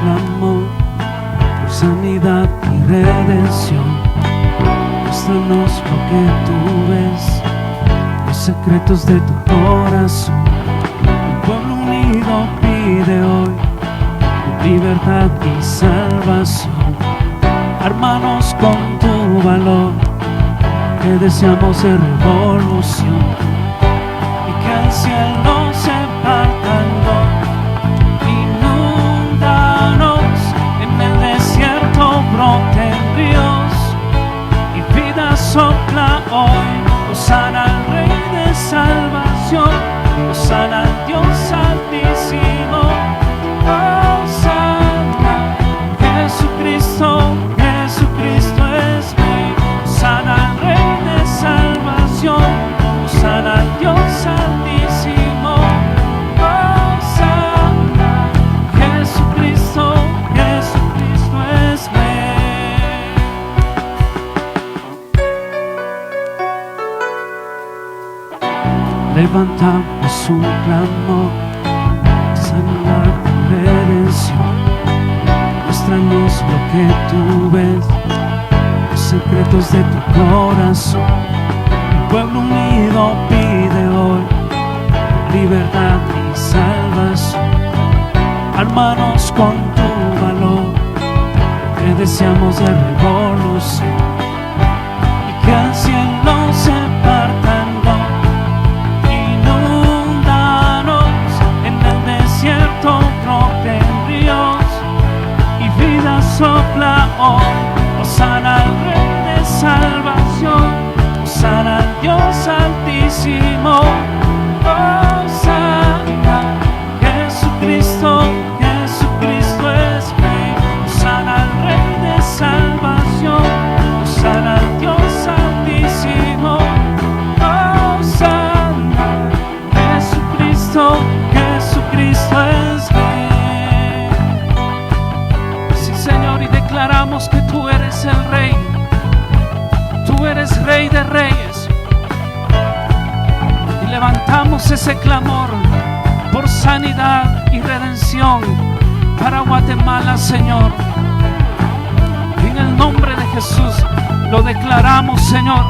clamor por sanidad y redención. Muéstranos lo que tú ves, los secretos de tu corazón. El pueblo unido pide hoy libertad y salvación. Ármanos con tu valor, que deseamos de revolución, y que el cielo se parta en dos. Inúndanos, en el desierto broten ríos, y vida sopla hoy. Hosana al Rey de salvación, hosana al Dios altísimo. Hosana, Jesucristo, Jesucristo es Rey. Hosana al Rey de salvación, hosana al Dios altísimo. Hosana, Jesucristo, Jesucristo es Rey. Levantamos un clamor, sanidad y redención. Muéstranos lo que tú ves, los secretos de tu corazón. El pueblo unido pide hoy libertad y salvación. Ármanos con tu valor, que deseamos de revolución, y que el cielo se parta en dos. Inúndanos, en el desierto broten ríos, y vida sopla hoy. Hosana al Rey de salvación, hosana al Dios altísimo. Hosana, Jesucristo, Jesucristo es Rey. Hosana al Rey de salvación, hosana al Dios altísimo. Hosana, Jesucristo, Jesucristo es Rey. Sí, Señor, y declaramos que tú eres el Rey. Tú eres Rey de reyes. Y levantamos ese clamor por sanidad y redención para Guatemala, Señor. Y en el nombre de Jesús lo declaramos, Señor.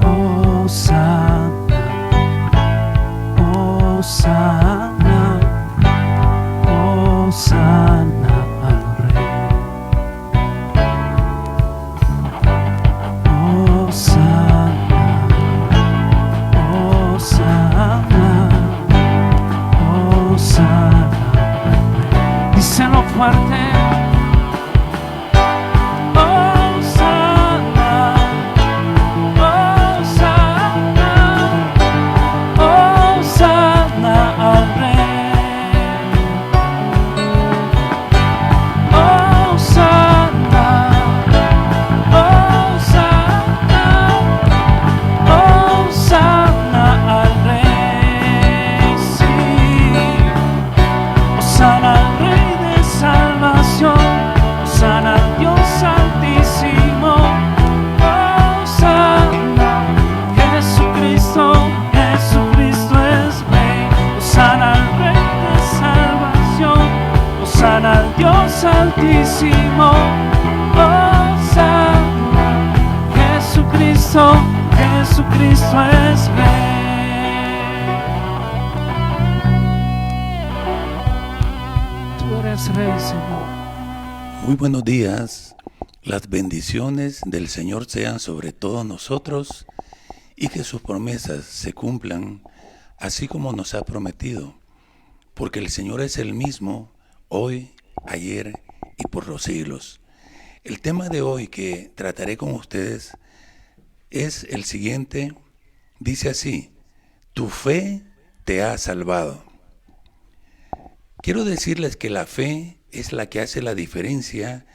Hosana, Hosana, Hosana al Rey. Hosana, Hosana, Hosana al Rey. Díselo fuerte. Altísimo, Hosana, Jesucristo, Jesucristo es Rey. Tú eres Rey, Señor. Muy buenos días. Las bendiciones del Señor sean sobre todos nosotros y que sus promesas se cumplan así como nos ha prometido, porque el Señor es el mismo hoy, ayer y por los siglos. El tema de hoy que trataré con ustedes es el siguiente. Dice así: tu fe te ha salvado. Quiero decirles que la fe es la que hace la diferencia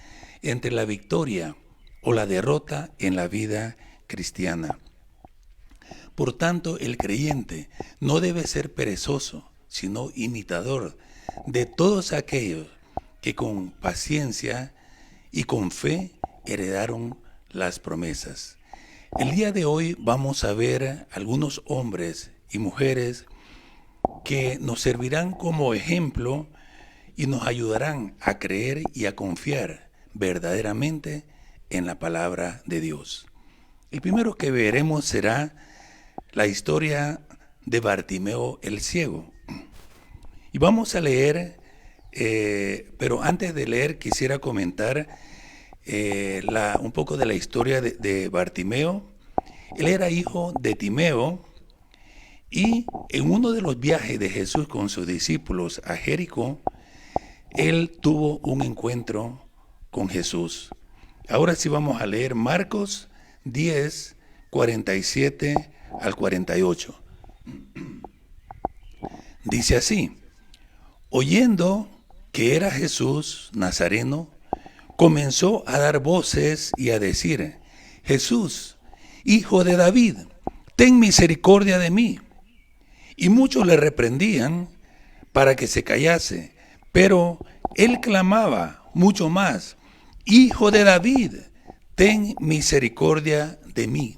entre la victoria o la derrota en la vida cristiana. Por tanto, el creyente no debe ser perezoso, sino imitador de todos aquellos que con paciencia y con fe heredaron las promesas. El día de hoy vamos a ver algunos hombres y mujeres que nos servirán como ejemplo y nos ayudarán a creer y a confiar verdaderamente en la palabra de Dios. El primero que veremos será la historia de Bartimeo el ciego. Y vamos a leer, pero antes de leer quisiera comentar un poco de la historia de Bartimeo. Él era hijo de Timeo y en uno de los viajes de Jesús con sus discípulos a Jericó, él tuvo un encuentro con Jesús. Ahora sí vamos a leer Marcos 10, 47 al 48. Dice así: oyendo que era Jesús Nazareno, comenzó a dar voces y a decir: Jesús, hijo de David, ten misericordia de mí. Y muchos le reprendían para que se callase, pero él clamaba mucho más: Hijo de David, ten misericordia de mí.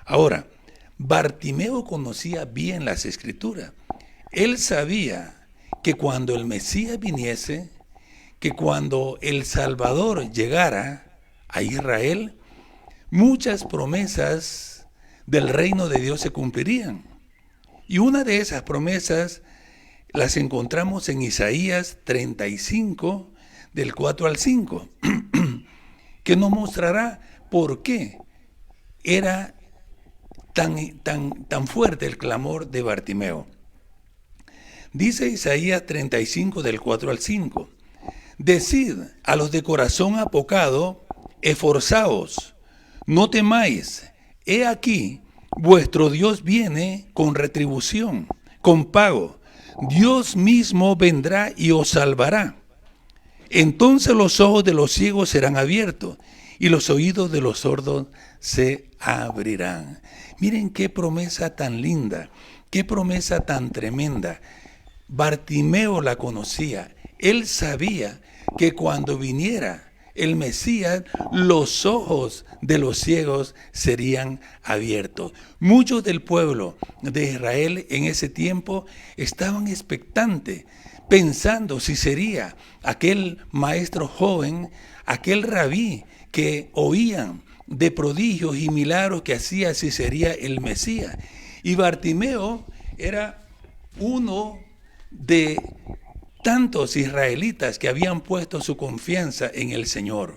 Ahora, Bartimeo conocía bien las Escrituras. Él sabía que cuando el Mesías viniese, que cuando el Salvador llegara a Israel, muchas promesas del reino de Dios se cumplirían. Y una de esas promesas las encontramos en Isaías 35, del 4 al 5, que nos mostrará por qué era tan fuerte el clamor de Bartimeo. Dice Isaías 35, del 4 al 5, decid a los de corazón apocado, esforzaos, no temáis, he aquí, vuestro Dios viene con retribución, con pago, Dios mismo vendrá y os salvará. Entonces los ojos de los ciegos serán abiertos y los oídos de los sordos se abrirán. Miren qué promesa tan linda, qué promesa tan tremenda. Bartimeo la conocía. Él sabía que cuando viniera el Mesías, los ojos de los ciegos serían abiertos. Muchos del pueblo de Israel en ese tiempo estaban expectantes, pensando si sería aquel maestro joven, aquel rabí que oían de prodigios y milagros que hacía, si sería el Mesías. Y Bartimeo era uno de tantos israelitas que habían puesto su confianza en el Señor.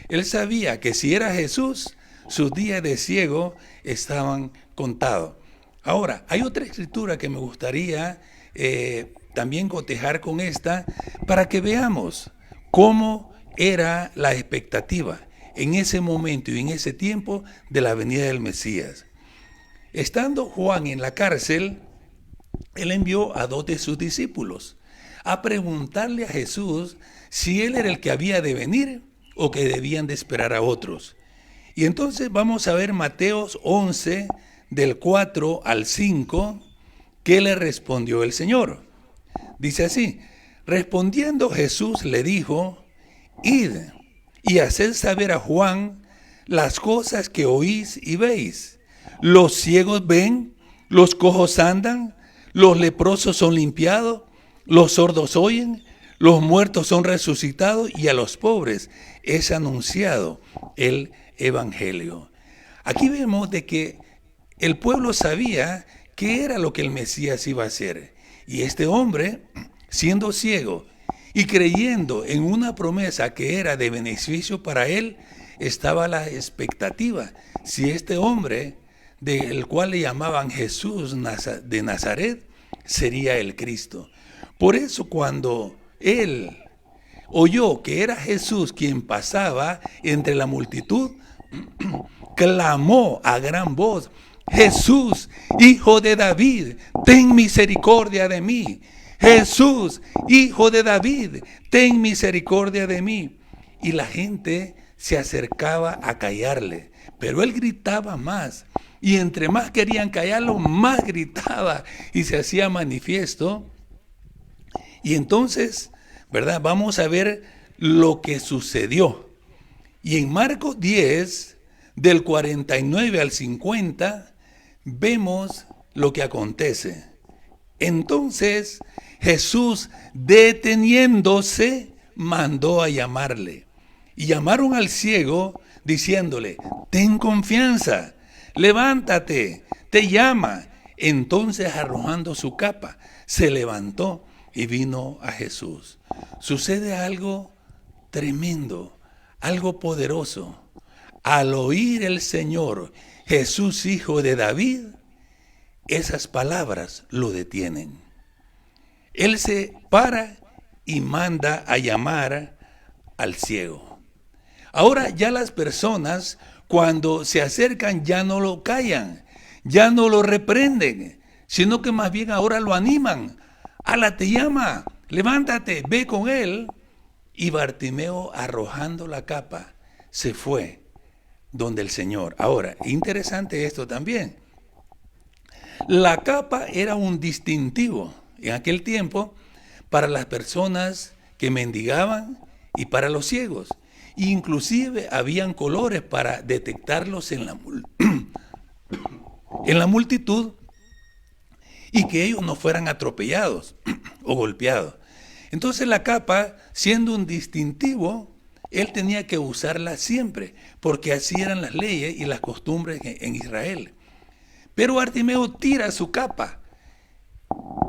Él sabía que si era Jesús, sus días de ciego estaban contados. Ahora, hay otra escritura que me gustaría también cotejar con esta, para que veamos cómo era la expectativa en ese momento y en ese tiempo de la venida del Mesías. Estando Juan en la cárcel, él envió a 2 de sus discípulos a preguntarle a Jesús si él era el que había de venir o que debían de esperar a otros. Y entonces vamos a ver Mateos 11, del 4 al 5, ¿qué le respondió el Señor? Dice así: respondiendo Jesús le dijo: id y haced saber a Juan las cosas que oís y veis. Los ciegos ven, los cojos andan, los leprosos son limpiados, los sordos oyen, los muertos son resucitados y a los pobres es anunciado el Evangelio. Aquí vemos de que el pueblo sabía qué era lo que el Mesías iba a hacer. Y este hombre, siendo ciego y creyendo en una promesa que era de beneficio para él, estaba la expectativa. Si este hombre, del cual le llamaban Jesús de Nazaret, sería el Cristo. Por eso cuando él oyó que era Jesús quien pasaba entre la multitud, clamó a gran voz: Jesús, hijo de David, ten misericordia de mí. Jesús, hijo de David, ten misericordia de mí. Y la gente se acercaba a callarle, pero él gritaba más. Y entre más querían callarlo, más gritaba y se hacía manifiesto. Y entonces, ¿verdad? Vamos a ver lo que sucedió. Y en Marcos 10, del 49 al 50, vemos lo que acontece. Entonces Jesús, deteniéndose, mandó a llamarle. Y llamaron al ciego diciéndole: ten confianza, levántate, te llama. Entonces, arrojando su capa, se levantó y vino a Jesús. Sucede algo tremendo, algo poderoso. Al oír el Señor, Jesús, hijo de David, esas palabras lo detienen. Él se para y manda a llamar al ciego. Ahora ya las personas, cuando se acercan, ya no lo callan, ya no lo reprenden, sino que más bien ahora lo animan. Ala, te llama, levántate, ve con él. Y Bartimeo, arrojando la capa, se fue donde el Señor. Ahora, interesante esto también. La capa era un distintivo en aquel tiempo para las personas que mendigaban y para los ciegos. Inclusive habían colores para detectarlos en la multitud y que ellos no fueran atropellados o golpeados. Entonces la capa, siendo un distintivo, él tenía que usarla siempre, porque así eran las leyes y las costumbres en Israel. Pero Bartimeo tira su capa,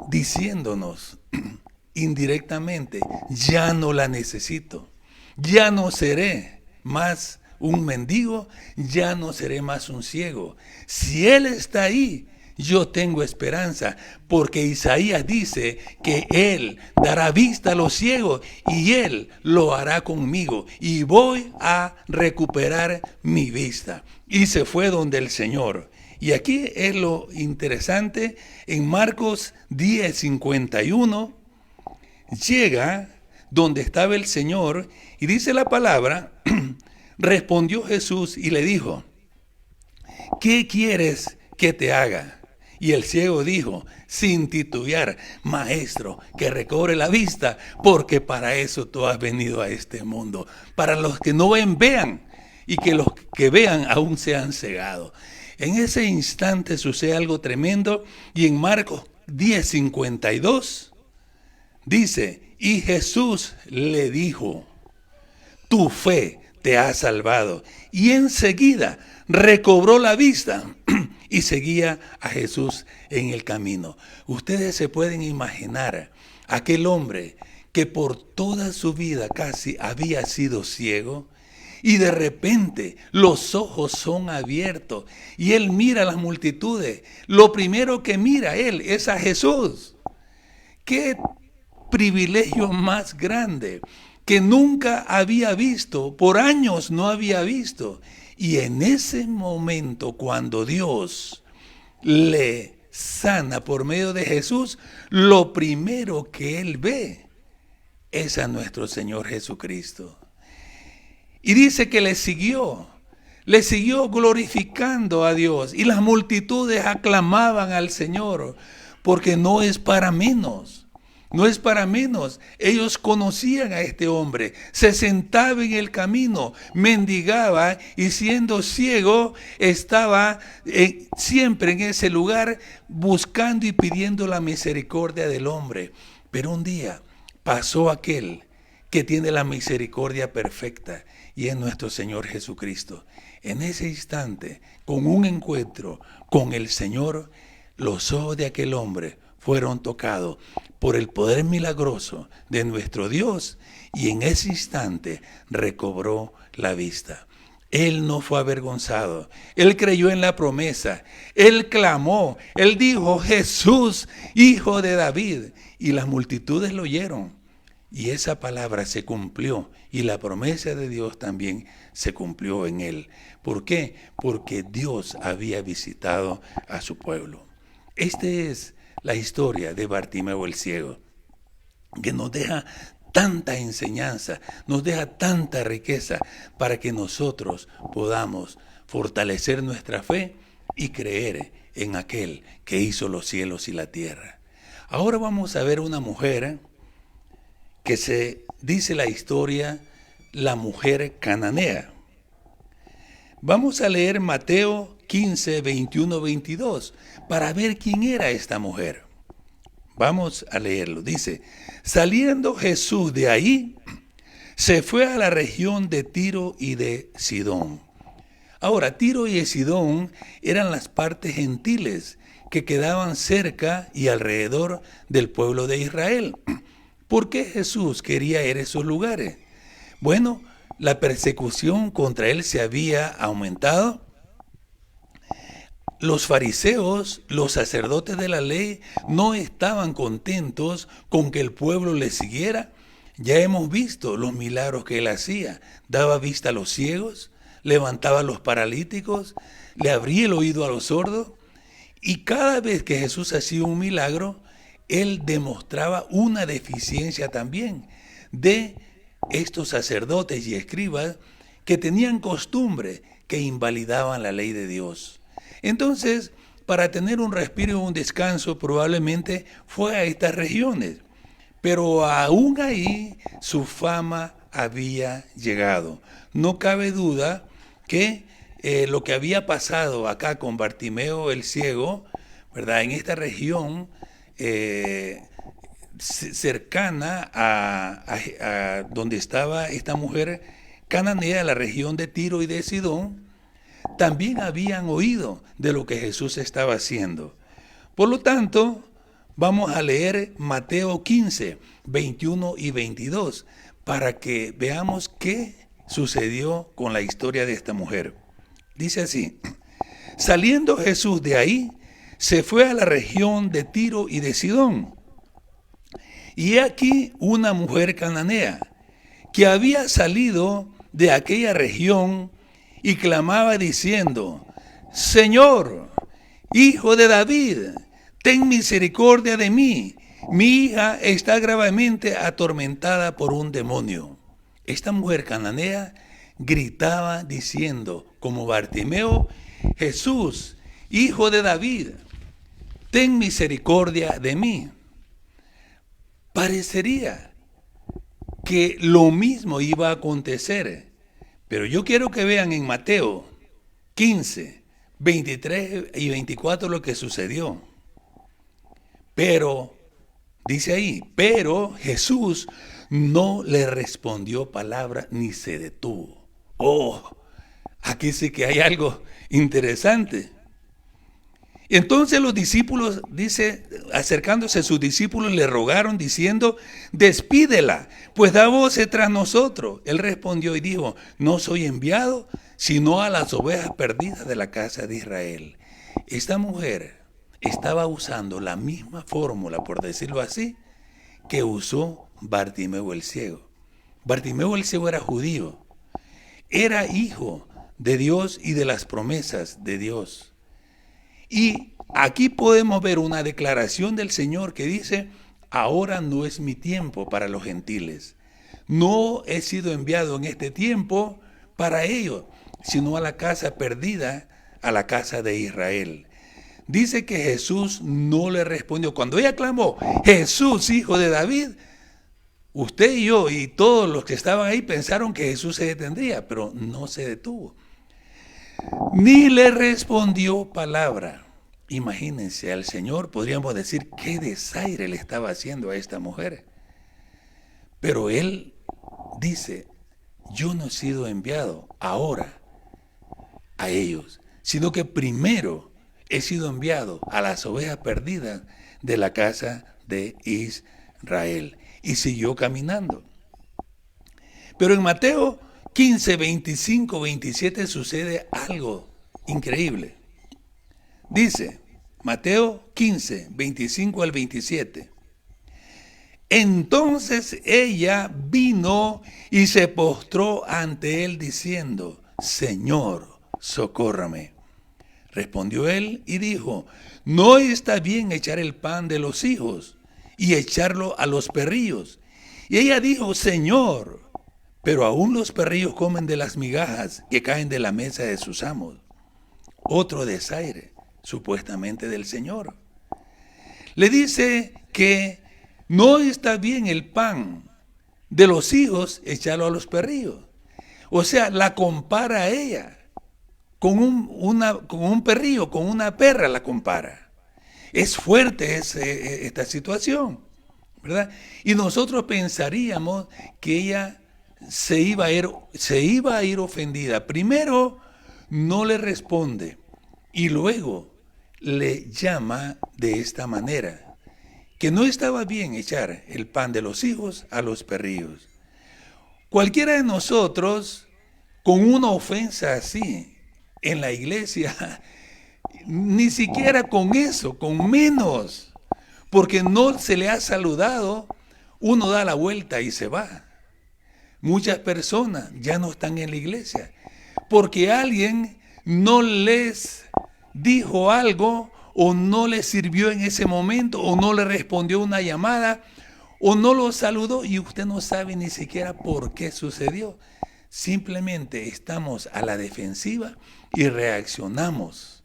diciéndonos indirectamente: ya no la necesito, ya no seré más un mendigo, ya no seré más un ciego. Si Él está ahí, yo tengo esperanza, porque Isaías dice que Él dará vista a los ciegos y Él lo hará conmigo y voy a recuperar mi vista. Y se fue donde el Señor. Y aquí es lo interesante, en Marcos 10:51, llega donde estaba el Señor y dice la palabra: respondió Jesús y le dijo: ¿qué quieres que te haga? Y el ciego dijo, sin titubear: maestro, que recobre la vista, porque para eso tú has venido a este mundo. Para los que no ven, vean, y que los que vean aún sean cegados. En ese instante sucede algo tremendo, y en Marcos 10:52 dice: y Jesús le dijo: tu fe te ha salvado. Y enseguida recobró la vista y seguía a Jesús en el camino. Ustedes se pueden imaginar aquel hombre que por toda su vida casi había sido ciego, y de repente los ojos son abiertos y él mira a las multitudes. Lo primero que mira él es a Jesús. ¡Qué privilegio más grande! Que nunca había visto, por años no había visto. Y en ese momento, cuando Dios le sana por medio de Jesús, lo primero que él ve es a nuestro Señor Jesucristo. Y dice que le siguió glorificando a Dios. Y las multitudes aclamaban al Señor, porque no es para menos. No es para menos. Ellos conocían a este hombre. Se sentaba en el camino, mendigaba, y siendo ciego, estaba siempre en ese lugar buscando y pidiendo la misericordia del hombre. Pero un día pasó aquel que tiene la misericordia perfecta, y es nuestro Señor Jesucristo. En ese instante, con un encuentro con el Señor, los ojos de aquel hombre fueron tocados por el poder milagroso de nuestro Dios, y en ese instante recobró la vista. Él no fue avergonzado, él creyó en la promesa, él clamó, él dijo: Jesús, hijo de David, y las multitudes lo oyeron, y esa palabra se cumplió, y la promesa de Dios también se cumplió en él. ¿Por qué? Porque Dios había visitado a su pueblo. Esta es la historia de Bartimeo el ciego, que nos deja tanta enseñanza, nos deja tanta riqueza para que nosotros podamos fortalecer nuestra fe y creer en aquel que hizo los cielos y la tierra. Ahora vamos a ver una mujer que se dice la historia, la mujer cananea. Vamos a leer Mateo 15, 21, 22, para ver quién era esta mujer. Vamos a leerlo. Dice, saliendo Jesús de ahí, se fue a la región de Tiro y de Sidón. Ahora, Tiro y Sidón eran las partes gentiles que quedaban cerca y alrededor del pueblo de Israel. ¿Por qué Jesús quería ir a esos lugares? Bueno, la persecución contra él se había aumentado. Los fariseos, los sacerdotes de la ley, no estaban contentos con que el pueblo le siguiera. Ya hemos visto los milagros que él hacía. Daba vista a los ciegos, levantaba a los paralíticos, le abría el oído a los sordos. Y cada vez que Jesús hacía un milagro, él demostraba una deficiencia también de estos sacerdotes y escribas que tenían costumbre que invalidaban la ley de Dios. Entonces, para tener un respiro y un descanso, probablemente fue a estas regiones. Pero aún ahí su fama había llegado. No cabe duda que lo que había pasado acá con Bartimeo el ciego, ¿verdad? En esta región cercana a donde estaba esta mujer cananea, la región de Tiro y de Sidón, también habían oído de lo que Jesús estaba haciendo. Por lo tanto, vamos a leer Mateo 15, 21 y 22, para que veamos qué sucedió con la historia de esta mujer. Dice así, saliendo Jesús de ahí, se fue a la región de Tiro y de Sidón. Y he aquí una mujer cananea, que había salido de aquella región y clamaba diciendo, Señor, Hijo de David, ten misericordia de mí. Mi hija está gravemente atormentada por un demonio. Esta mujer cananea gritaba diciendo, como Bartimeo, Jesús, Hijo de David, ten misericordia de mí. Parecería que lo mismo iba a acontecer, pero yo quiero que vean en Mateo 15, 23 y 24 lo que sucedió. Pero, dice ahí, pero Jesús no le respondió palabra ni se detuvo. Oh, aquí sí que hay algo interesante. Entonces los discípulos, dice, acercándose a sus discípulos, le rogaron diciendo, despídela, pues da voces tras nosotros. Él respondió y dijo, no soy enviado, sino a las ovejas perdidas de la casa de Israel. Esta mujer estaba usando la misma fórmula, por decirlo así, que usó Bartimeo el ciego. Bartimeo el ciego era judío, era hijo de Dios y de las promesas de Dios. Y aquí podemos ver una declaración del Señor que dice, ahora no es mi tiempo para los gentiles. No he sido enviado en este tiempo para ellos, sino a la casa perdida, a la casa de Israel. Dice que Jesús no le respondió. Cuando ella clamó, Jesús, Hijo de David, usted y yo y todos los que estaban ahí pensaron que Jesús se detendría, pero no se detuvo. Ni le respondió palabra. Imagínense, al Señor podríamos decir qué desaire le estaba haciendo a esta mujer. Pero Él dice, yo no he sido enviado ahora a ellos, sino que primero he sido enviado a las ovejas perdidas de la casa de Israel. Y siguió caminando. Pero en Mateo 15, 25, 27 sucede algo increíble. Dice, Mateo 15, 25 al 27. Entonces ella vino y se postró ante él diciendo, Señor, socórrame. Respondió él y dijo, no está bien echar el pan de los hijos y echarlo a los perrillos. Y ella dijo, Señor, pero aún los perrillos comen de las migajas que caen de la mesa de sus amos. Otro desaire, supuestamente del Señor. Le dice que no está bien el pan de los hijos echarlo a los perrillos. O sea, la compara a ella con un perrillo, con una perra la compara. Es fuerte esta situación, ¿verdad? Y nosotros pensaríamos que ella se iba a ir ofendida. Primero no le responde y luego le llama de esta manera, que no estaba bien echar el pan de los hijos a los perrillos. Cualquiera de nosotros, con una ofensa así en la iglesia, ni siquiera con eso, con menos, porque no se le ha saludado, uno da la vuelta y se va. Muchas personas ya no están en la iglesia porque alguien no les dijo algo o no les sirvió en ese momento o no le respondió una llamada o no lo saludó y usted no sabe ni siquiera por qué sucedió. Simplemente estamos a la defensiva y reaccionamos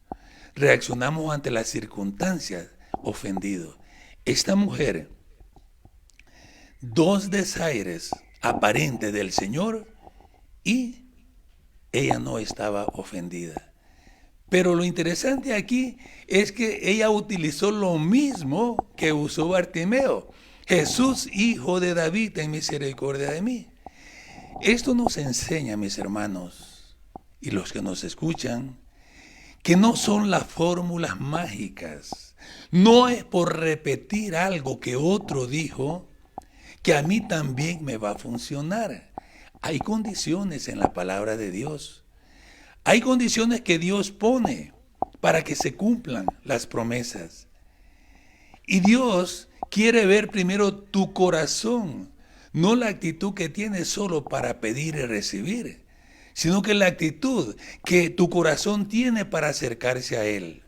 ante las circunstancias ofendidos. Esta mujer, dos desaires aparentes del Señor y ella no estaba ofendida. Pero lo interesante aquí es que ella utilizó lo mismo que usó Bartimeo. Jesús, hijo de David, ten misericordia de mí. Esto nos enseña, mis hermanos, y los que nos escuchan, que no son las fórmulas mágicas. No es por repetir algo que otro dijo que a mí también me va a funcionar. Hay condiciones en la palabra de Dios. Hay condiciones que Dios pone para que se cumplan las promesas. Y Dios quiere ver primero tu corazón, no la actitud que tienes solo para pedir y recibir, sino que la actitud que tu corazón tiene para acercarse a Él.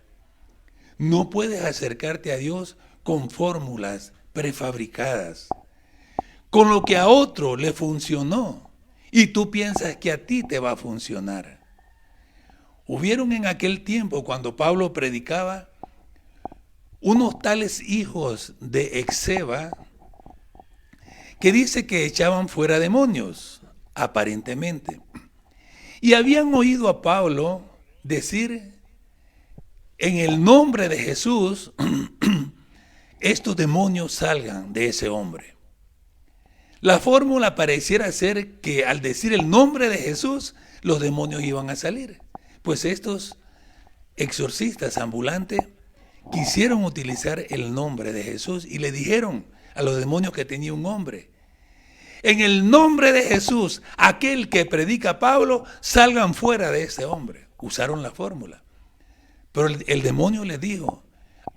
No puedes acercarte a Dios con fórmulas prefabricadas, con lo que a otro le funcionó y tú piensas que a ti te va a funcionar. Hubieron en aquel tiempo, cuando Pablo predicaba, unos tales hijos de Exeba que dice que echaban fuera demonios, aparentemente. Y habían oído a Pablo decir, en el nombre de Jesús, estos demonios salgan de ese hombre. La fórmula pareciera ser que al decir el nombre de Jesús, los demonios iban a salir. Pues estos exorcistas ambulantes quisieron utilizar el nombre de Jesús y le dijeron a los demonios que tenía un hombre: en el nombre de Jesús, aquel que predica Pablo, salgan fuera de ese hombre. Usaron la fórmula. Pero el demonio les dijo: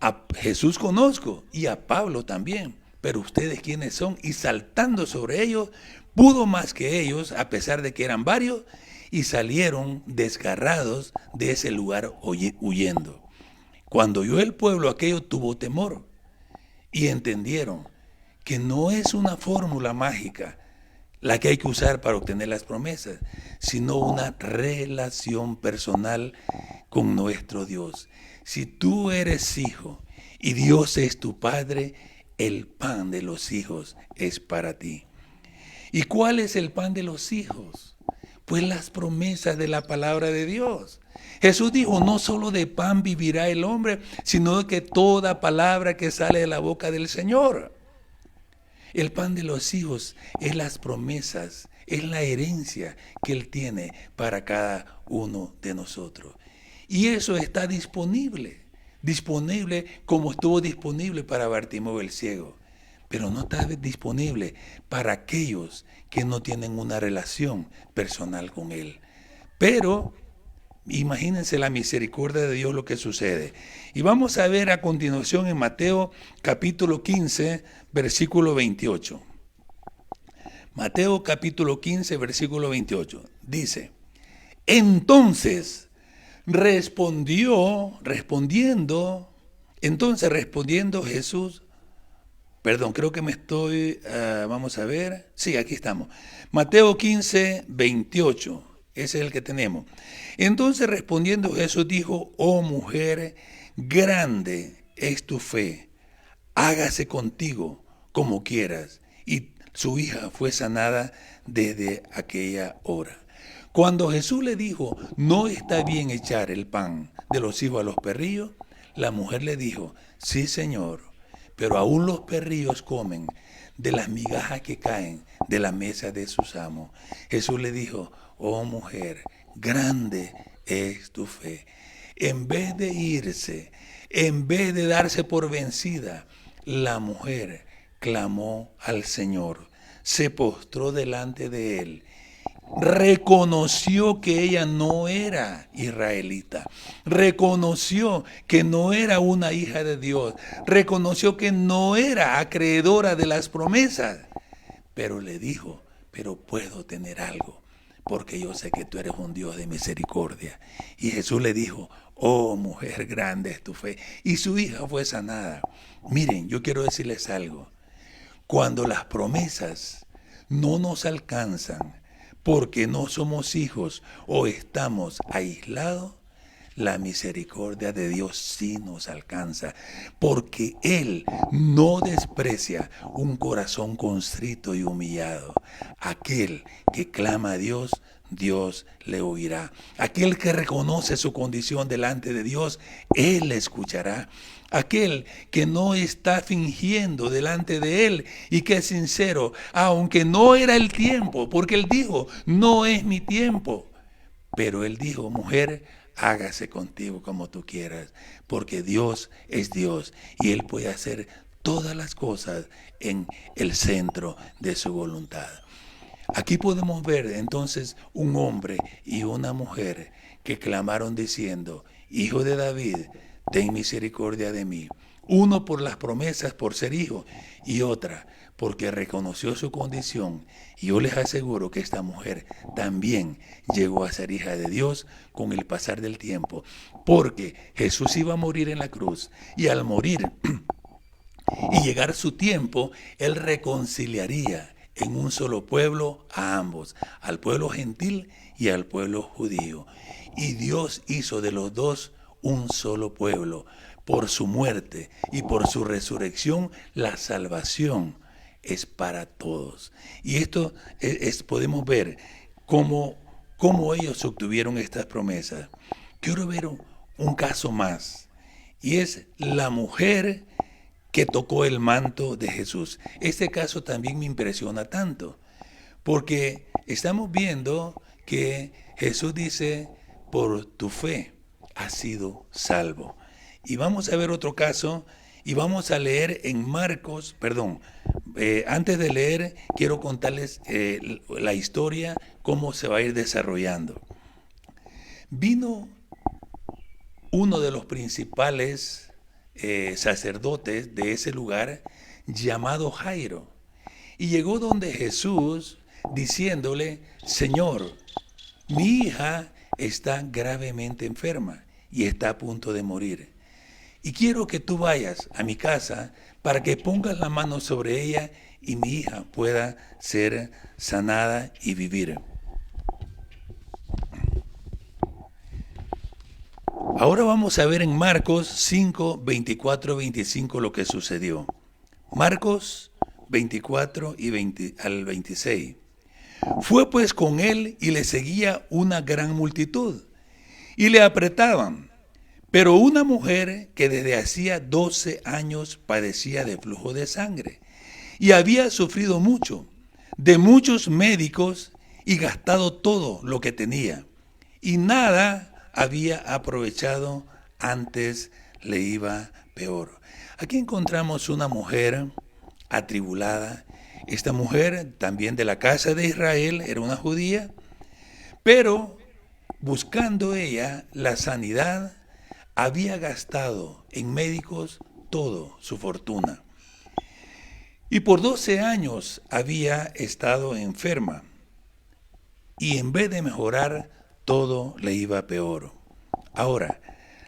a Jesús conozco y a Pablo también, pero ustedes quiénes son. Y saltando sobre ellos, pudo más que ellos, a pesar de que eran varios, y salieron desgarrados de ese lugar huyendo. Cuando oyó el pueblo aquello, tuvo temor y entendieron que no es una fórmula mágica la que hay que usar para obtener las promesas, sino una relación personal con nuestro Dios. Si tú eres hijo y Dios es tu Padre, el pan de los hijos es para ti. ¿Y cuál es el pan de los hijos? Pues las promesas de la palabra de Dios. Jesús dijo: no solo de pan vivirá el hombre, sino de que toda palabra que sale de la boca del Señor. El pan de los hijos es las promesas, es la herencia que Él tiene para cada uno de nosotros. Y eso está disponible como estuvo disponible para Bartimeo el ciego. Pero no está disponible para aquellos que no tienen una relación personal con Él. Pero imagínense la misericordia de Dios, lo que sucede. Y vamos a ver a continuación en Mateo capítulo 15, versículo 28. Mateo capítulo 15, versículo 28. Dice: entonces respondiendo Jesús, creo que me estoy, vamos a ver, sí, aquí estamos. Mateo 15, 28, ese es el que tenemos. Entonces respondiendo Jesús dijo: oh mujer, grande es tu fe, hágase contigo como quieras. Y su hija fue sanada desde aquella hora. Cuando Jesús le dijo: no está bien echar el pan de los hijos a los perrillos, La mujer le dijo, sí, Señor, pero aún los perrillos comen de las migajas que caen de la mesa de sus amos. Jesús le dijo, oh mujer, grande es tu fe. En vez de irse, en vez de darse por vencida, la mujer clamó al Señor, se postró delante de él, reconoció que ella no era israelita, reconoció que no era una hija de Dios, reconoció que no era acreedora de las promesas, pero le dijo, pero puedo tener algo, porque yo sé que tú eres un Dios de misericordia. Y Jesús le dijo, oh mujer, grande es tu fe. Y su hija fue sanada. Miren, yo quiero decirles algo. Cuando las promesas no nos alcanzan porque no somos hijos o estamos aislados, la misericordia de Dios sí nos alcanza, porque Él no desprecia un corazón contrito y humillado. Aquel que clama a Dios, Dios le oirá. Aquel que reconoce su condición delante de Dios, Él le escuchará. Aquel que no está fingiendo delante de Él y que es sincero, aunque no era el tiempo, porque Él dijo, no es mi tiempo. Pero Él dijo, mujer, hágase contigo como tú quieras, porque Dios es Dios y Él puede hacer todas las cosas en el centro de su voluntad. Aquí podemos ver entonces un hombre y una mujer que clamaron diciendo, Hijo de David, ten misericordia de mí. Uno por las promesas por ser hijo y otra porque reconoció su condición. Y yo les aseguro que esta mujer también llegó a ser hija de Dios con el pasar del tiempo, porque Jesús iba a morir en la cruz y al morir y llegar su tiempo, Él reconciliaría en un solo pueblo a ambos, al pueblo gentil y al pueblo judío. Y Dios hizo de los dos un solo pueblo. Por su muerte y por su resurrección, la salvación es para todos. Y esto podemos ver cómo ellos obtuvieron estas promesas. Quiero ver un caso más, y es la mujer que tocó el manto de Jesús. Este caso también me impresiona tanto, porque estamos viendo que Jesús dice, por tu fe has sido salvo. Y vamos a ver otro caso, y vamos a leer en Marcos, antes de leer, quiero contarles la historia, cómo se va a ir desarrollando. Vino uno de los principales sacerdotes de ese lugar, llamado Jairo, y llegó donde Jesús diciéndole, Señor, mi hija está gravemente enferma y está a punto de morir. Y quiero que tú vayas a mi casa para que pongas la mano sobre ella y mi hija pueda ser sanada y vivir. Ahora vamos a ver en Marcos 5, 24, 25 lo que sucedió. Marcos 24 al 26. Fue pues con él y le seguía una gran multitud y le apretaban. Pero una mujer que desde hacía 12 años padecía de flujo de sangre y había sufrido mucho, de muchos médicos y gastado todo lo que tenía, y nada había aprovechado, antes le iba peor. Aquí encontramos una mujer atribulada. Esta mujer, también de la casa de Israel, era una judía, pero buscando ella la sanidad, había gastado en médicos todo su fortuna. Y por 12 años había estado enferma. Y en vez de mejorar, todo le iba peor. Ahora,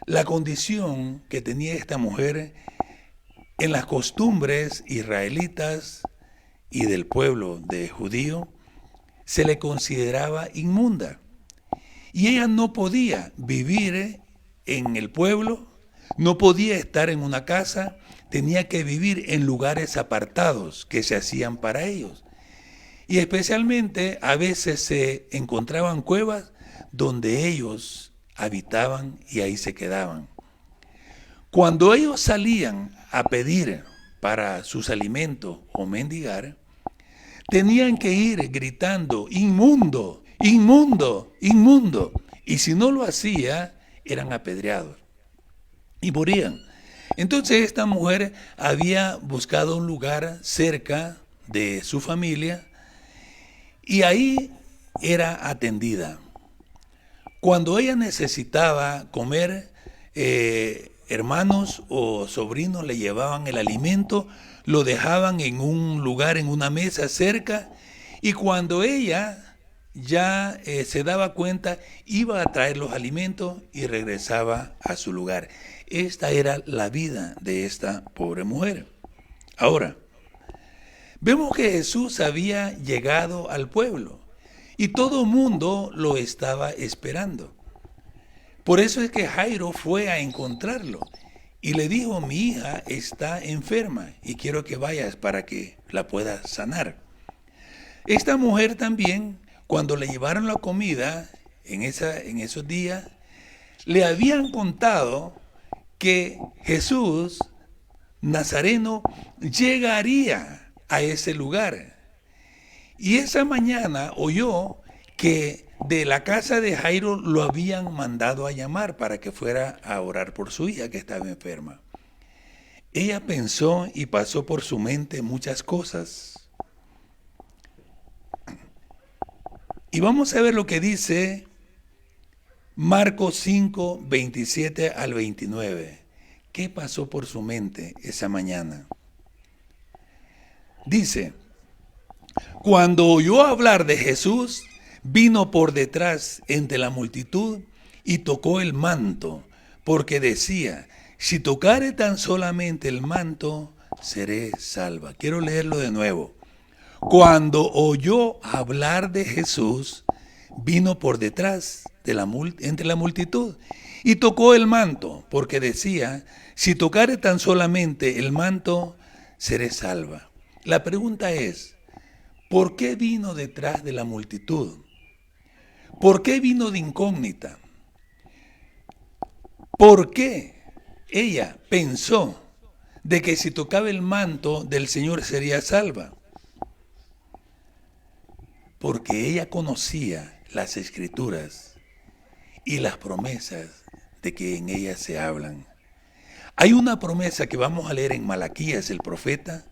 la condición que tenía esta mujer en las costumbres israelitas y del pueblo de judío, se le consideraba inmunda. Y ella no podía vivir en el pueblo, no podía estar en una casa, tenía que vivir en lugares apartados que se hacían para ellos. Y especialmente a veces se encontraban cuevas donde ellos habitaban y ahí se quedaban. Cuando ellos salían a pedir para sus alimentos o mendigar, tenían que ir gritando, inmundo, inmundo, inmundo. Y si no lo hacía, eran apedreados y morían. Entonces esta mujer había buscado un lugar cerca de su familia y ahí era atendida. Cuando ella necesitaba comer, hermanos o sobrinos le llevaban el alimento, lo dejaban en un lugar, en una mesa cerca, y cuando ella ya se daba cuenta, iba a traer los alimentos y regresaba a su lugar. Esta era la vida de esta pobre mujer. Ahora, vemos que Jesús había llegado al pueblo y todo el mundo lo estaba esperando. Por eso es que Jairo fue a encontrarlo y le dijo: mi hija está enferma y quiero que vayas para que la puedas sanar. Esta mujer también, cuando le llevaron la comida en esos días, le habían contado que Jesús Nazareno llegaría a ese lugar. Y esa mañana oyó que de la casa de Jairo lo habían mandado a llamar para que fuera a orar por su hija que estaba enferma. Ella pensó y pasó por su mente muchas cosas. Y vamos a ver lo que dice Marcos 5, 27 al 29. ¿Qué pasó por su mente esa mañana? Dice: cuando oyó hablar de Jesús, vino por detrás entre la multitud y tocó el manto, porque decía: si tocare tan solamente el manto, seré salva. Quiero leerlo de nuevo. Cuando oyó hablar de Jesús, vino por detrás entre la multitud y tocó el manto, porque decía: si tocare tan solamente el manto, seré salva. La pregunta es: ¿por qué vino detrás de la multitud? ¿Por qué vino de incógnita? ¿Por qué ella pensó de que si tocaba el manto del Señor sería salva? Porque ella conocía las Escrituras y las promesas de que en ellas se hablan. Hay una promesa que vamos a leer en Malaquías, el profeta,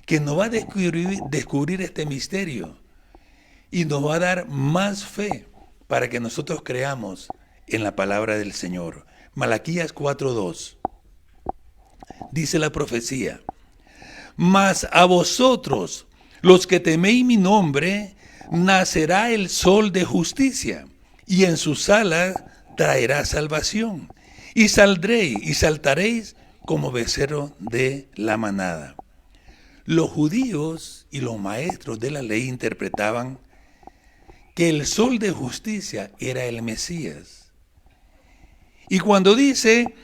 que nos va a descubrir este misterio y nos va a dar más fe para que nosotros creamos en la palabra del Señor. Malaquías 4:2. Dice la profecía: mas a vosotros, los que teméis mi nombre, nacerá el sol de justicia, y en sus alas traerá salvación, y saldréis y saltaréis como becerro de la manada. Los judíos y los maestros de la ley interpretaban que el sol de justicia era el Mesías. Y cuando dice: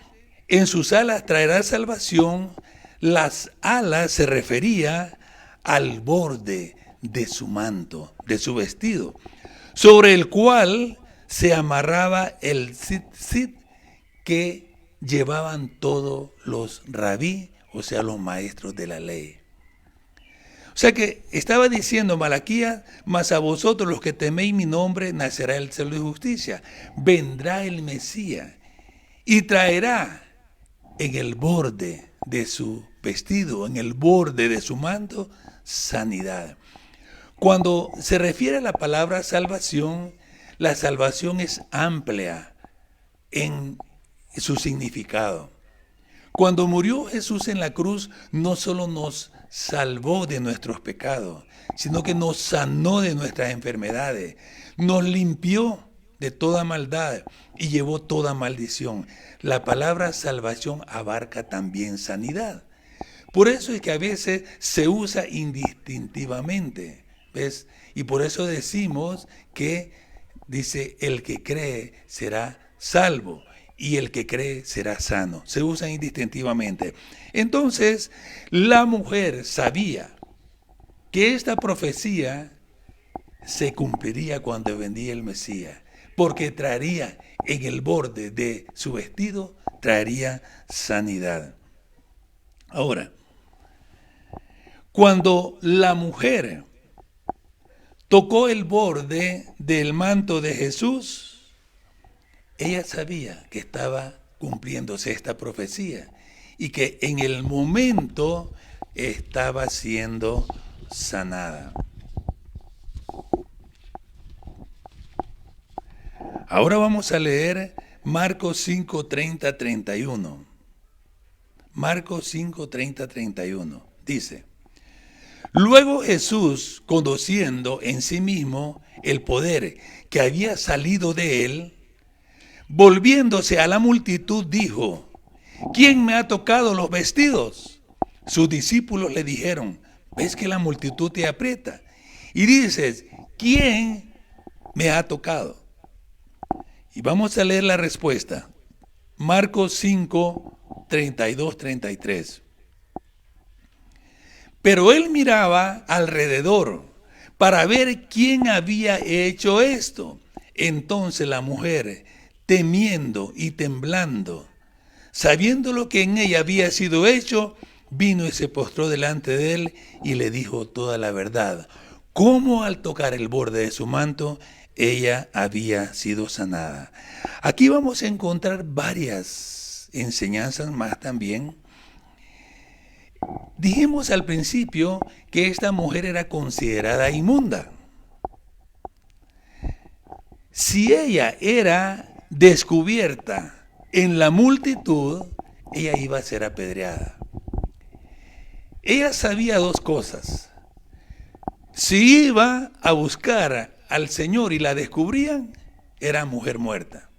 en sus alas traerá salvación, las alas se refería al borde de su manto, de su vestido, sobre el cual se amarraba el tzitzit que llevaban todos los rabí, o sea, los maestros de la ley. O sea que estaba diciendo Malaquías: mas a vosotros los que teméis mi nombre, nacerá el sol de justicia. Vendrá el Mesías y traerá en el borde de su vestido, en el borde de su manto, sanidad. Cuando se refiere a la palabra salvación, la salvación es amplia en su significado. Cuando murió Jesús en la cruz, no solo nos salvó de nuestros pecados, sino que nos sanó de nuestras enfermedades, nos limpió de toda maldad y llevó toda maldición. La palabra salvación abarca también sanidad. Por eso es que a veces se usa indistintivamente, ¿ves? Y por eso decimos que dice: el que cree será salvo y el que cree será sano. Se usan indistintivamente. Entonces, la mujer sabía que esta profecía se cumpliría cuando vendría el Mesías, porque traería en el borde de su vestido, traería sanidad. Ahora, cuando la mujer tocó el borde del manto de Jesús, ella sabía que estaba cumpliéndose esta profecía y que en el momento estaba siendo sanada. Ahora vamos a leer Marcos 5, 30, 31. Marcos 5, 30, 31. Dice: Luego Jesús, conociendo en sí mismo el poder que había salido de él, volviéndose a la multitud, dijo: ¿Quién me ha tocado los vestidos? Sus discípulos le dijeron: ¿Ves que la multitud te aprieta? Y dices: ¿Quién me ha tocado? Y vamos a leer la respuesta. Marcos 5, 32, 33. Pero él miraba alrededor para ver quién había hecho esto. Entonces la mujer, temiendo y temblando, sabiendo lo que en ella había sido hecho, vino y se postró delante de él y le dijo toda la verdad, cómo al tocar el borde de su manto ella había sido sanada. Aquí vamos a encontrar varias enseñanzas más también. Dijimos al principio que esta mujer era considerada inmunda. Si ella era descubierta en la multitud, ella iba a ser apedreada. Ella sabía dos cosas. Si iba a buscar al Señor y la descubrían, era mujer muerta.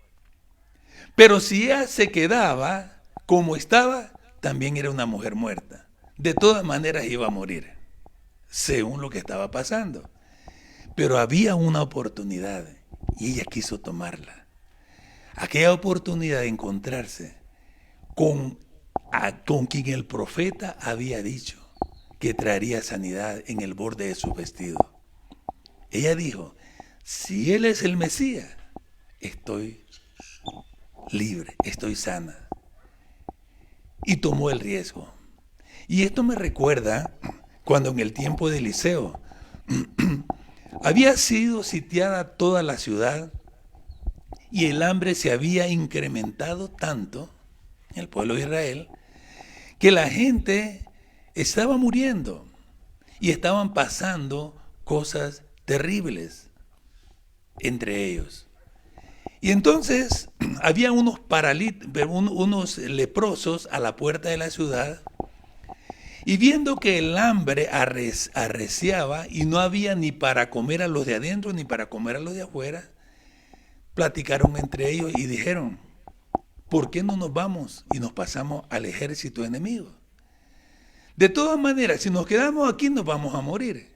Pero si ella se quedaba como estaba, también era una mujer muerta. De todas maneras iba a morir, según lo que estaba pasando. Pero había una oportunidad y ella quiso tomarla. Aquella oportunidad de encontrarse con quien el profeta había dicho que traería sanidad en el borde de su vestido. Ella dijo, si él es el Mesías, estoy libre, estoy sana. Y tomó el riesgo. Y esto me recuerda cuando en el tiempo de Eliseo había sido sitiada toda la ciudad y el hambre se había incrementado tanto en el pueblo de Israel que la gente estaba muriendo y estaban pasando cosas terribles entre ellos. Y entonces había unos leprosos a la puerta de la ciudad. Y viendo que el hambre arreciaba y no había ni para comer a los de adentro ni para comer a los de afuera, platicaron entre ellos y dijeron, ¿por qué no nos vamos y nos pasamos al ejército enemigo? De todas maneras, si nos quedamos aquí nos vamos a morir.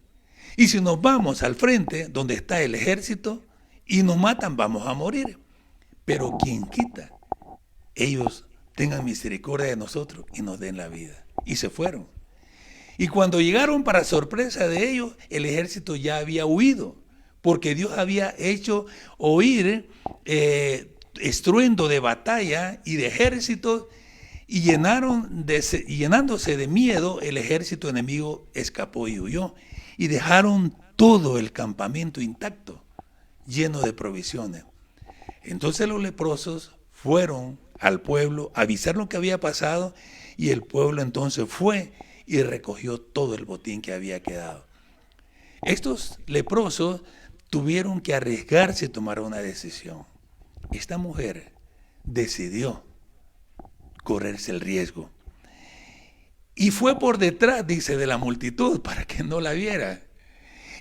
Y si nos vamos al frente donde está el ejército y nos matan, vamos a morir. Pero quien quita, ellos tengan misericordia de nosotros y nos den la vida. Y se fueron. Y cuando llegaron, para sorpresa de ellos, el ejército ya había huido, porque Dios había hecho oír estruendo de batalla y de ejércitos, y llenándose de miedo, el ejército enemigo escapó y huyó, y dejaron todo el campamento intacto, lleno de provisiones. Entonces los leprosos fueron al pueblo a avisar lo que había pasado, y el pueblo entonces fue y recogió todo el botín que había quedado. Estos leprosos tuvieron que arriesgarse y tomar una decisión. Esta mujer decidió correrse el riesgo. Y fue por detrás, dice, de la multitud para que no la viera.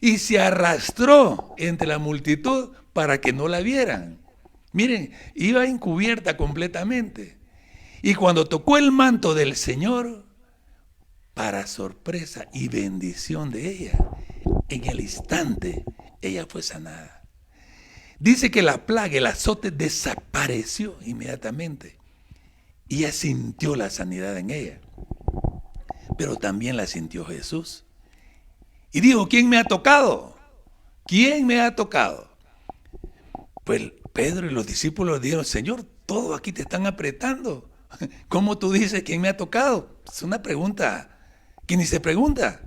Y se arrastró entre la multitud para que no la vieran. Miren, iba encubierta completamente. Y cuando tocó el manto del Señor, para sorpresa y bendición de ella, en el instante ella fue sanada. Dice que la plaga, el azote desapareció inmediatamente. Y ella sintió la sanidad en ella. Pero también la sintió Jesús. Y dijo, ¿quién me ha tocado? ¿Quién me ha tocado? Pues Pedro y los discípulos dijeron, Señor, todos aquí te están apretando. ¿Cómo tú dices quién me ha tocado? Es una pregunta que ni se pregunta.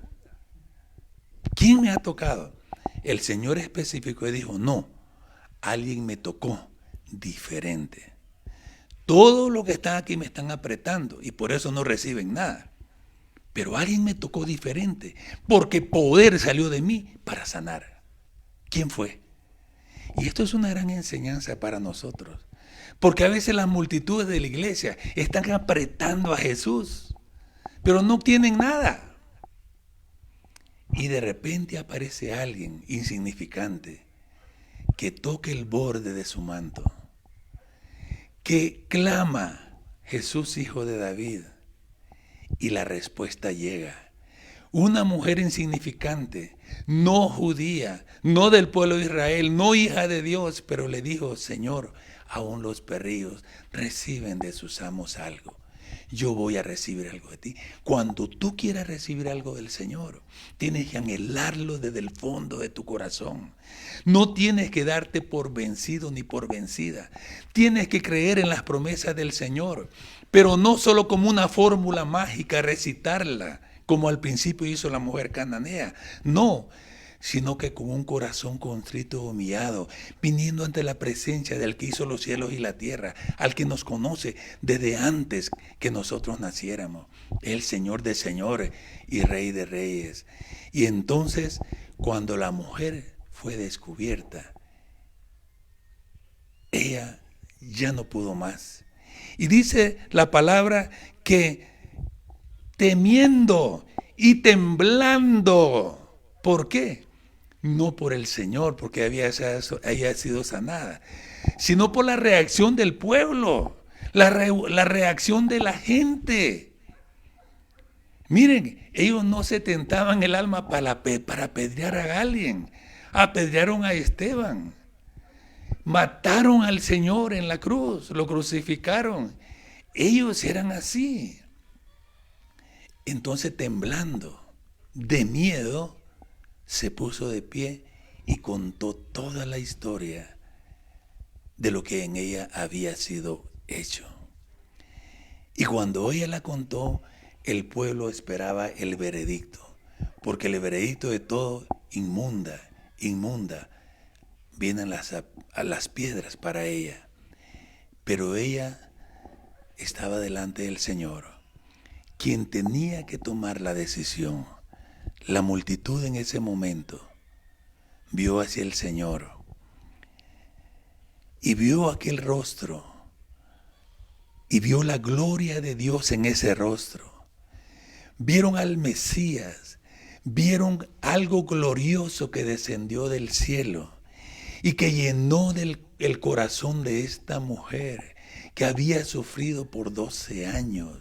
¿Quién me ha tocado? El Señor especificó y dijo, no, alguien me tocó diferente. Todos los que están aquí me están apretando y por eso no reciben nada. Pero alguien me tocó diferente, porque poder salió de mí para sanar. ¿Quién fue? Y esto es una gran enseñanza para nosotros. Porque a veces las multitudes de la iglesia están apretando a Jesús, pero no tienen nada. Y de repente aparece alguien insignificante que toque el borde de su manto, que clama, Jesús, hijo de David, y la respuesta llega. Una mujer insignificante, no judía, no del pueblo de Israel, no hija de Dios, pero le dijo, Señor, aún los perrillos reciben de sus amos algo. Yo voy a recibir algo de ti. Cuando tú quieras recibir algo del Señor, tienes que anhelarlo desde el fondo de tu corazón. No tienes que darte por vencido ni por vencida. Tienes que creer en las promesas del Señor, pero no solo como una fórmula mágica, recitarla, como al principio hizo la mujer cananea. No, sino que con un corazón contrito y humillado, viniendo ante la presencia del que hizo los cielos y la tierra, al que nos conoce desde antes que nosotros naciéramos, el Señor de señores y Rey de reyes. Y entonces, cuando la mujer fue descubierta, ella ya no pudo más. Y dice la palabra que temiendo y temblando, ¿por qué? No por el Señor, porque había sido sanada, sino por la reacción del pueblo, la reacción de la gente. Miren, ellos no se tentaban el alma para apedrear a alguien. Apedrearon a Esteban. Mataron al Señor en la cruz, lo crucificaron. Ellos eran así. Entonces, temblando de miedo, se puso de pie y contó toda la historia de lo que en ella había sido hecho. Y cuando ella la contó, el pueblo esperaba el veredicto, porque el veredicto de todo, inmunda, vienen a las piedras para ella. Pero ella estaba delante del Señor, quien tenía que tomar la decisión. La multitud en ese momento vio hacia el Señor y vio aquel rostro y vio la gloria de Dios en ese rostro. Vieron al Mesías, vieron algo glorioso que descendió del cielo y que llenó el corazón de esta mujer que había sufrido por 12 años,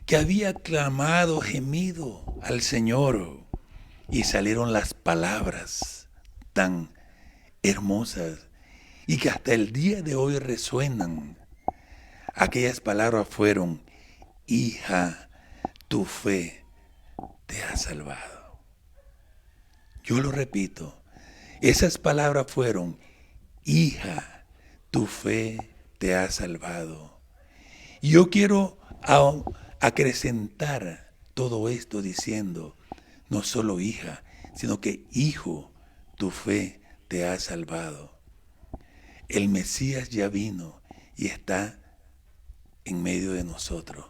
que había clamado, gemido al Señor, y salieron las palabras tan hermosas y que hasta el día de hoy resuenan. Aquellas palabras fueron, hija, tu fe te ha salvado. Yo lo repito, esas palabras fueron, hija, tu fe te ha salvado. Yo quiero acrecentar todo esto diciendo, no solo hija, sino que hijo, tu fe te ha salvado. El Mesías ya vino y está en medio de nosotros.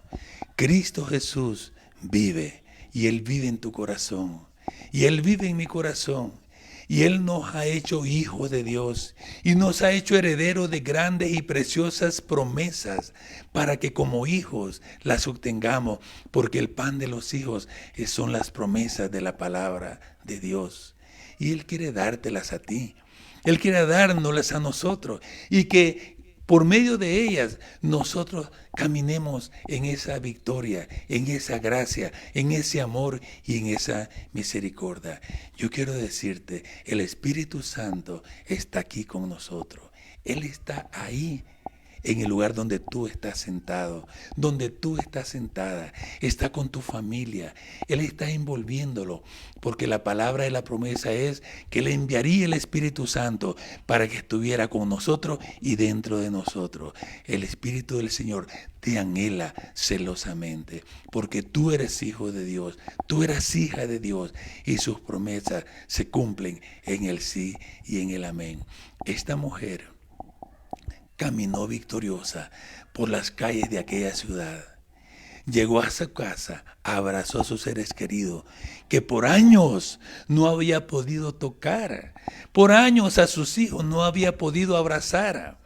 Cristo Jesús vive y Él vive en tu corazón y Él vive en mi corazón. Y Él nos ha hecho hijos de Dios y nos ha hecho herederos de grandes y preciosas promesas para que como hijos las obtengamos, porque el pan de los hijos son las promesas de la palabra de Dios. Y Él quiere dártelas a ti, Él quiere dárnoslas a nosotros y que por medio de ellas nosotros caminemos en esa victoria, en esa gracia, en ese amor y en esa misericordia. Yo quiero decirte, el Espíritu Santo está aquí con nosotros. Él está ahí. en el lugar donde tú estás sentado, donde tú estás sentada. Está con tu familia. Él está envolviéndolo, porque la palabra de la promesa es que le enviaría el Espíritu Santo para que estuviera con nosotros y dentro de nosotros. El Espíritu del Señor te anhela celosamente, porque tú eres hijo de Dios, tú eres hija de Dios, y sus promesas se cumplen en el sí y en el amén. Esta mujer caminó victoriosa por las calles de aquella ciudad. Llegó a su casa, abrazó a sus seres queridos, que por años no había podido tocar. Por años a sus hijos no había podido abrazar.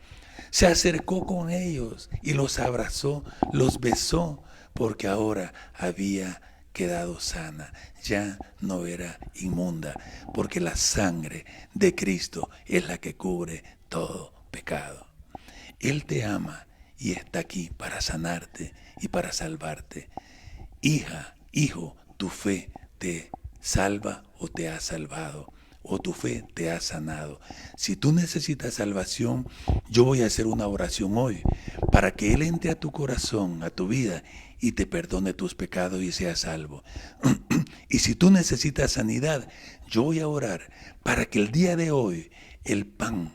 Se acercó con ellos y los abrazó, los besó, porque ahora había quedado sana. Ya no era inmunda, porque la sangre de Cristo es la que cubre todo pecado. Él te ama y está aquí para sanarte y para salvarte. Hija, hijo, tu fe te salva o te ha salvado, o tu fe te ha sanado. Si tú necesitas salvación, yo voy a hacer una oración hoy para que Él entre a tu corazón, a tu vida, y te perdone tus pecados y seas salvo. Y si tú necesitas sanidad, yo voy a orar para que el día de hoy el pan,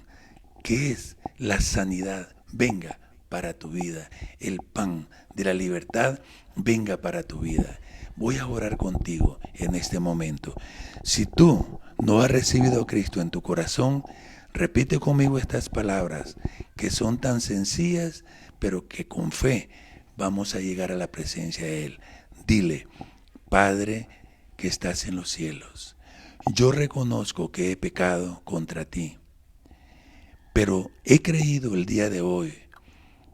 que es la sanidad, venga para tu vida. El pan de la libertad venga para tu vida. Voy a orar contigo en este momento. Si tú no has recibido a Cristo en tu corazón, repite conmigo estas palabras que son tan sencillas, pero que con fe vamos a llegar a la presencia de Él. Dile: Padre que estás en los cielos, yo reconozco que he pecado contra ti, pero he creído el día de hoy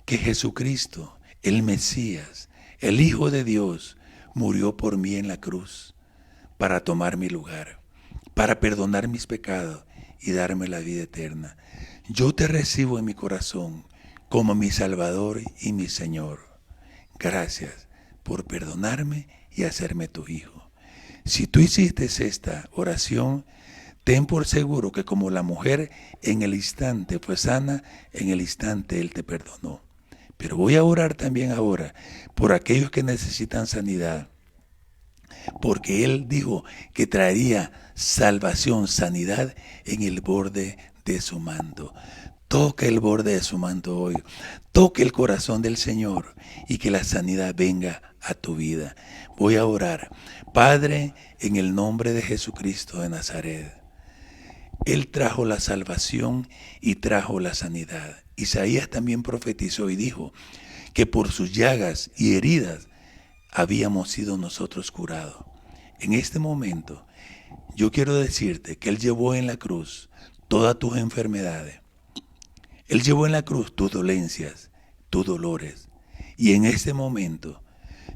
que Jesucristo, el Mesías, el Hijo de Dios, murió por mí en la cruz para tomar mi lugar, para perdonar mis pecados y darme la vida eterna. Yo te recibo en mi corazón como mi Salvador y mi Señor. Gracias por perdonarme y hacerme tu hijo. Si tú hiciste esta oración, ten por seguro que como la mujer en el instante fue sana, en el instante Él te perdonó. Pero voy a orar también ahora por aquellos que necesitan sanidad, porque Él dijo que traería salvación, sanidad en el borde de su manto. Toca el borde de su manto hoy, toque el corazón del Señor y que la sanidad venga a tu vida. Voy a orar. Padre, en el nombre de Jesucristo de Nazaret, Él trajo la salvación y trajo la sanidad. Isaías también profetizó y dijo que por sus llagas y heridas habíamos sido nosotros curados. En este momento, yo quiero decirte que Él llevó en la cruz todas tus enfermedades. Él llevó en la cruz tus dolencias, tus dolores. Y en este momento,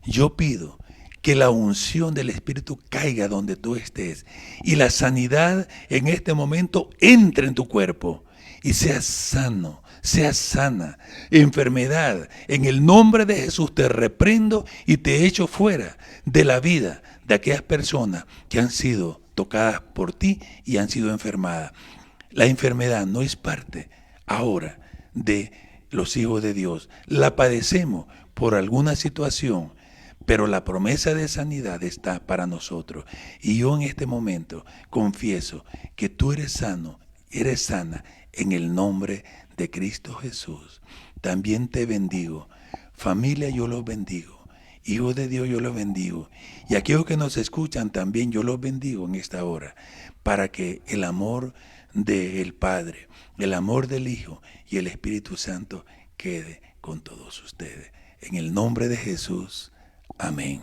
yo pido que la unción del Espíritu caiga donde tú estés y la sanidad en este momento entre en tu cuerpo y seas sano, seas sana. Enfermedad, en el nombre de Jesús te reprendo y te echo fuera de la vida de aquellas personas que han sido tocadas por ti y han sido enfermadas. La enfermedad no es parte ahora de los hijos de Dios. La padecemos por alguna situación, pero la promesa de sanidad está para nosotros. Y yo en este momento confieso que tú eres sano, eres sana en el nombre de Cristo Jesús. También te bendigo. Familia, yo los bendigo. Hijos de Dios, yo los bendigo. Y aquellos que nos escuchan también, yo los bendigo en esta hora, para que el amor del Padre, el amor del Hijo y el Espíritu Santo quede con todos ustedes. En el nombre de Jesús. Amén.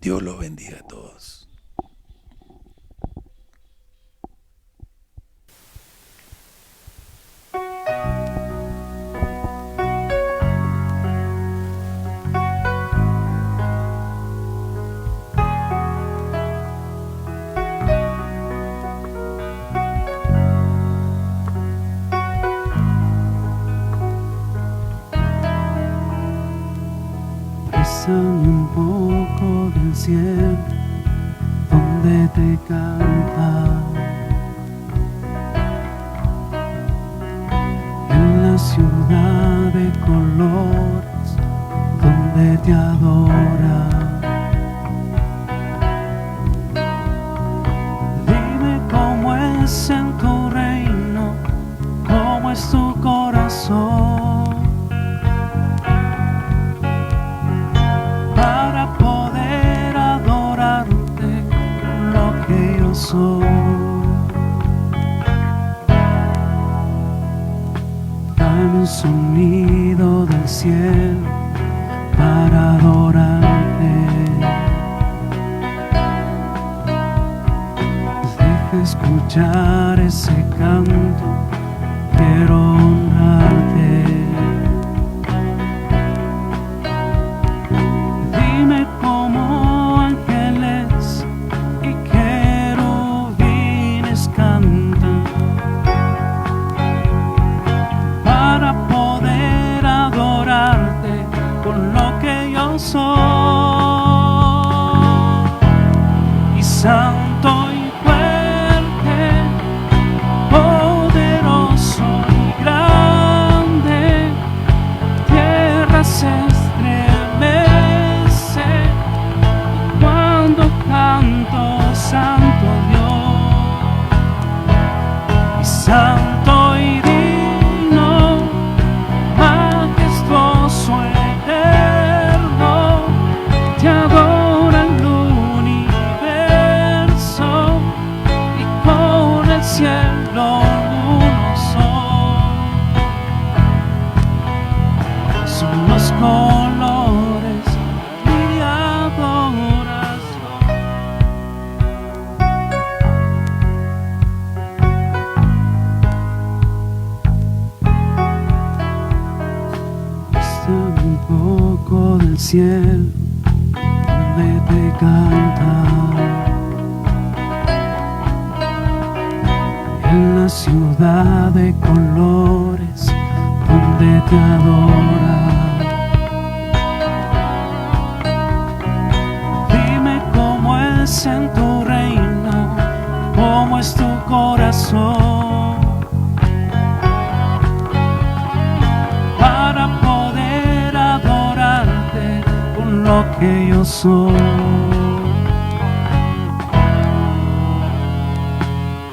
Dios los bendiga a todos. Un poco del cielo donde te canta, en la ciudad de color colores donde te adoran. Dime cómo es en tu reino, cómo es tu corazón, para poder adorarte con lo que yo soy. Dame un sonido del cielo para adorarte. Deja escuchar ese canto, quiero honrarte. Dime cómo ángeles y querubines cantan, para poder adorarte con lo que yo soy. Y santo y fuerte, poderoso y grande, tierra se estremece cuando canto Santo Dios. Y santo y digno, majestuoso, eterno, te adora el universo, y con el cielo uno son los colores de mi adoración. Muéstrame un poco del cielo donde te cantan, en la ciudad de colores donde te adoran. Dime cómo es en tu reino, cómo es tu corazón, para poder adorarte con lo que yo soy.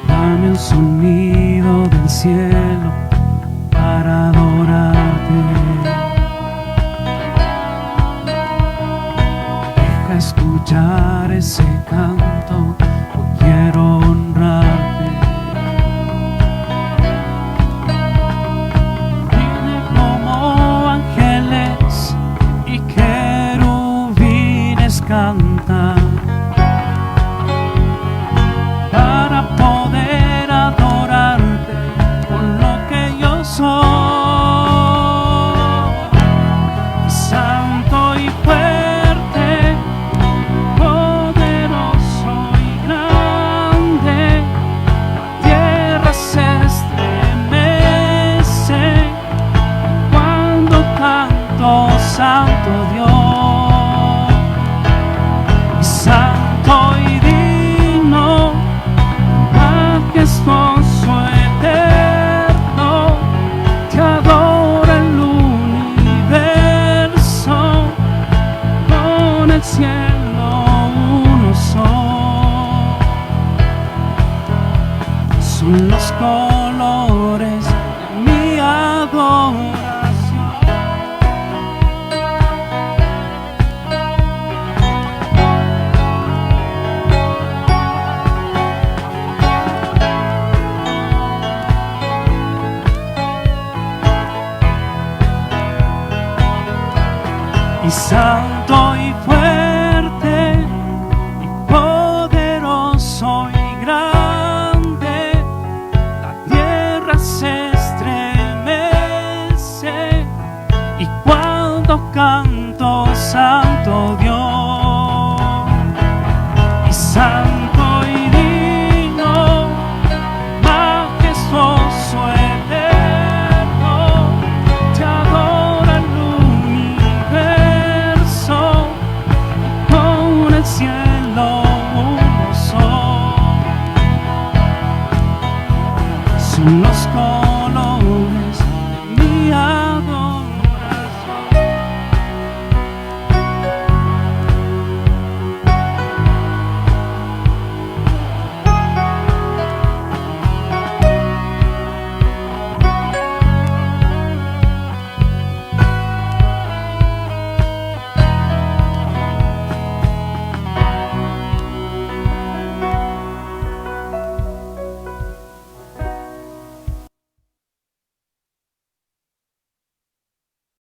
Dame un sonido del cielo para adorarte. Deja escuchar ese canto, quiero honrarte. Dime cómo ángeles y querubines cantan, para poder adorarte con lo que yo soy. Santo y fuerte, poderoso y grande, tierra se estremece cuando canto Santo Dios. Y santo y digno, majestuoso, eterno, te adora el universo, con el cielo uno son los colores de mi adoración. Y santo y fuerte y poderoso y grande, la tierra se estremece, y cuando canto Santo Dios. Y santo y digno, majestuoso, eterno, te adora el universo, con el cielo uno son los colores